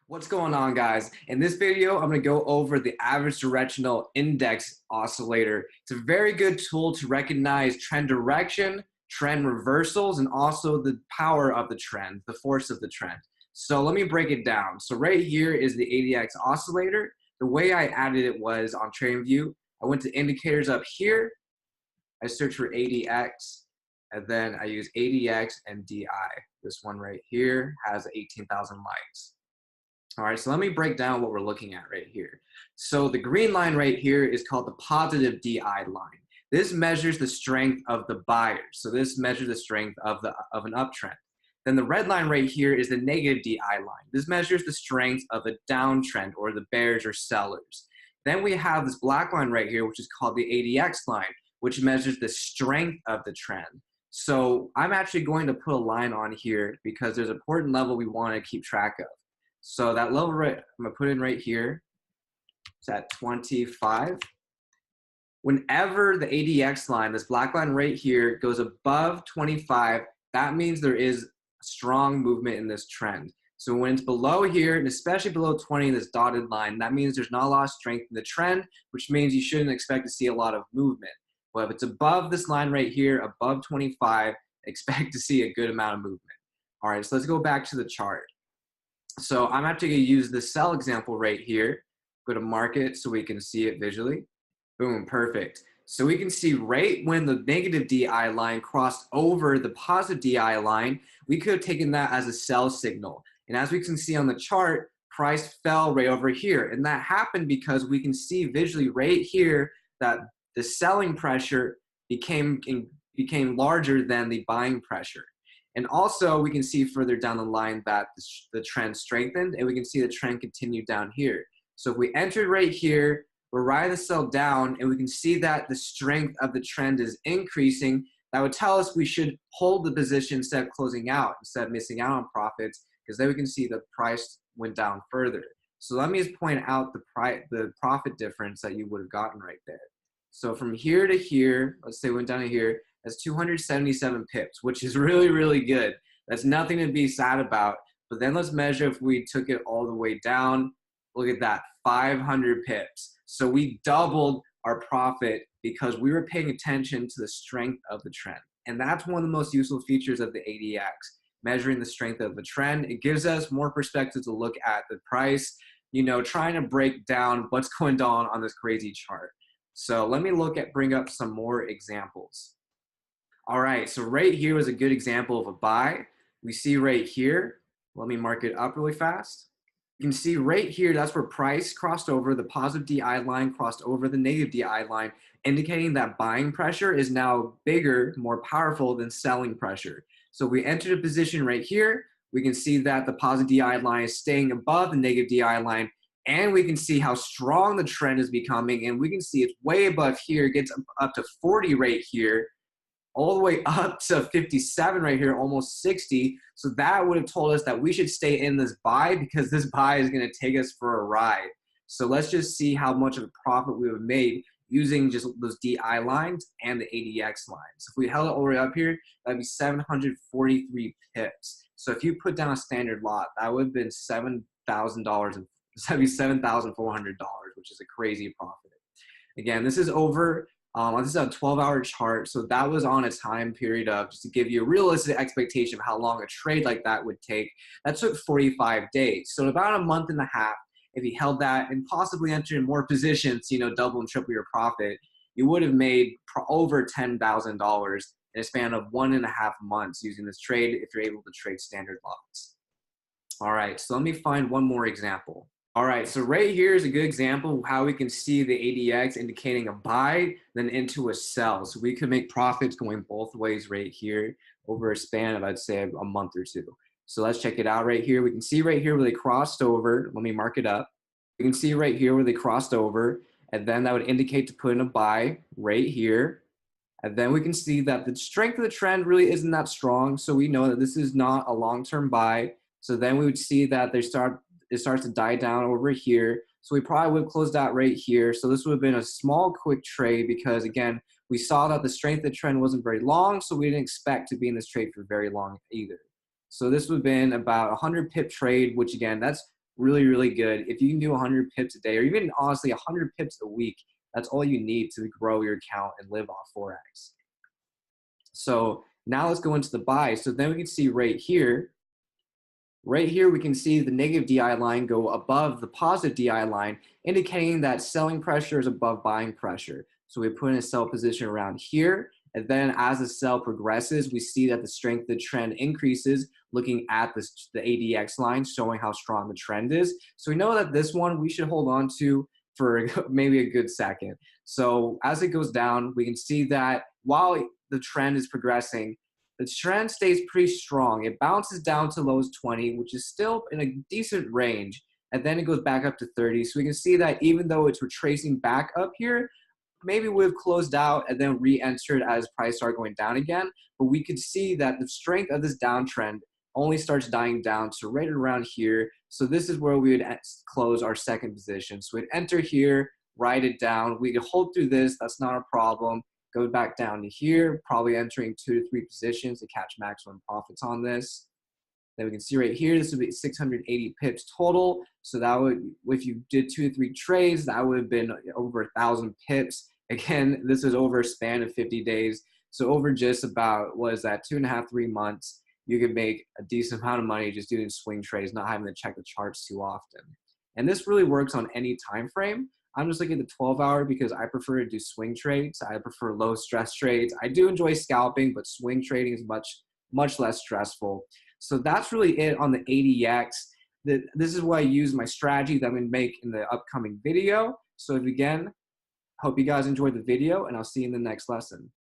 What's going on, guys? In this video, I'm going to go over the average directional index oscillator. It's a very good tool to recognize trend direction, trend reversals, and also the power of the trend, the force of the trend. So let me break it down. So right here is the ADX oscillator. The way I added it was on TradingView. I went to indicators up here. I searched for ADX, and then I use ADX and DI. This one right here has 18,000 likes. All right, so let me break down what we're looking at right here. So the green line right here is called the positive DI line. This measures the strength of the buyers. So this measures the strength of an uptrend. Then the red line right here is the negative DI line. This measures the strength of a downtrend or the bears or sellers. Then we have this black line right here, which is called the ADX line, which measures the strength of the trend. So I'm actually going to put a line on here because there's an important level we want to keep track of. So that level right, I'm gonna put in right here, it's at 25. Whenever the ADX line, this black line right here, goes above 25, that means there is strong movement in this trend. So when it's below here, and especially below 20, this dotted line, that means there's not a lot of strength in the trend, which means you shouldn't expect to see a lot of movement. But if it's above this line right here, above 25, expect to see a good amount of movement. All right, so let's go back to the chart. So I'm actually going to use the sell example right here. Go to market so we can see it visually. Boom, perfect. So we can see right when the negative DI line crossed over the positive DI line, we could have taken that as a sell signal. And as we can see on the chart, price fell right over here. And that happened because we can see visually right here that the selling pressure became larger than the buying pressure. And also, we can see further down the line that the trend strengthened, and we can see the trend continue down here. So if we entered right here, we're riding the sell down, and we can see that the strength of the trend is increasing. That would tell us we should hold the position instead of closing out, instead of missing out on profits, because then we can see the price went down further. So let me just point out the profit difference that you would have gotten right there. So from here to here, let's say it went down to here, that's 277 pips, which is really, really good. That's nothing to be sad about. But then let's measure if we took it all the way down. Look at that, 500 pips. So we doubled our profit because we were paying attention to the strength of the trend. And that's one of the most useful features of the ADX, measuring the strength of the trend. It gives us more perspective to look at the price, trying to break down what's going on this crazy chart. So let me bring up some more examples. All right, so right here was a good example of a buy. We see right here, let me mark it up really fast. You can see right here, that's where price crossed over, the positive DI line crossed over the negative DI line, indicating that buying pressure is now bigger, more powerful than selling pressure. So if we entered a position right here, we can see that the positive DI line is staying above the negative DI line, and we can see how strong the trend is becoming, and we can see it's way above here, gets up to 40 right here, all the way up to 57 right here, almost 60. So that would have told us that we should stay in this buy because this buy is going to take us for a ride. So let's just see how much of a profit we would have made using just those DI lines and the ADX lines. If we held it all the way up here, that'd be 743 pips. So if you put down a standard lot, that would have been $7,000, and that'd be $7,400, which is a crazy profit. Again, this is over. This is a 12-hour chart, so that was on a time period of, just to give you a realistic expectation of how long a trade like that would take. That took 45 days, so about a month and a half. If you held that and possibly entered in more positions, double and triple your profit, you would have made over $10,000 in a span of 1.5 months using this trade if you're able to trade standard lots. All right, so let me find one more example. All right, so right here is a good example of how we can see the ADX indicating a buy, then into a sell. So we could make profits going both ways right here over a span of, I'd say, a month or two. So let's check it out right here. We can see right here where they crossed over. Let me mark it up. We can see right here where they crossed over, and then that would indicate to put in a buy right here. And then we can see that the strength of the trend really isn't that strong, so we know that this is not a long-term buy. So then we would see that it starts to die down over here. So we probably would have closed out right here. So this would have been a small, quick trade because, again, we saw that the strength of the trend wasn't very long, so we didn't expect to be in this trade for very long either. So this would have been about a 100 pip trade, which, again, that's really, really good. If you can do 100 pips a day, or even honestly 100 pips a week, that's all you need to grow your account and live off Forex. So now let's go into the buy. So then we can see right here, we can see the negative DI line go above the positive DI line, indicating that selling pressure is above buying pressure. So we put in a sell position around here. And then as the sell progresses, we see that the strength of the trend increases, looking at the ADX line, showing how strong the trend is. So we know that this one we should hold on to for maybe a good second. So as it goes down, we can see that while the trend is progressing, the trend stays pretty strong. It bounces down to lows 20, which is still in a decent range. And then it goes back up to 30. So we can see that even though it's retracing back up here, maybe we've closed out and then re-entered as price started going down again. But we could see that the strength of this downtrend only starts dying down to right around here. So this is where we would close our second position. So we'd enter here, write it down. We could hold through this. That's not a problem. Go back down to here, probably entering 2 to 3 positions to catch maximum profits on this. Then we can see right here, this would be 680 pips total. So that would, if you did 2 to 3 trades, that would have been over 1,000 pips. Again, this is over a span of 50 days. So over just about, what is that, 2.5, 3 months, you could make a decent amount of money just doing swing trades, not having to check the charts too often. And this really works on any time frame. I'm just looking at the 12-hour because I prefer to do swing trades. I prefer low stress trades. I do enjoy scalping, but swing trading is much less stressful. So that's really it on the ADX. This is what I use my strategy that I'm going to make in the upcoming video. So again, hope you guys enjoyed the video, and I'll see you in the next lesson.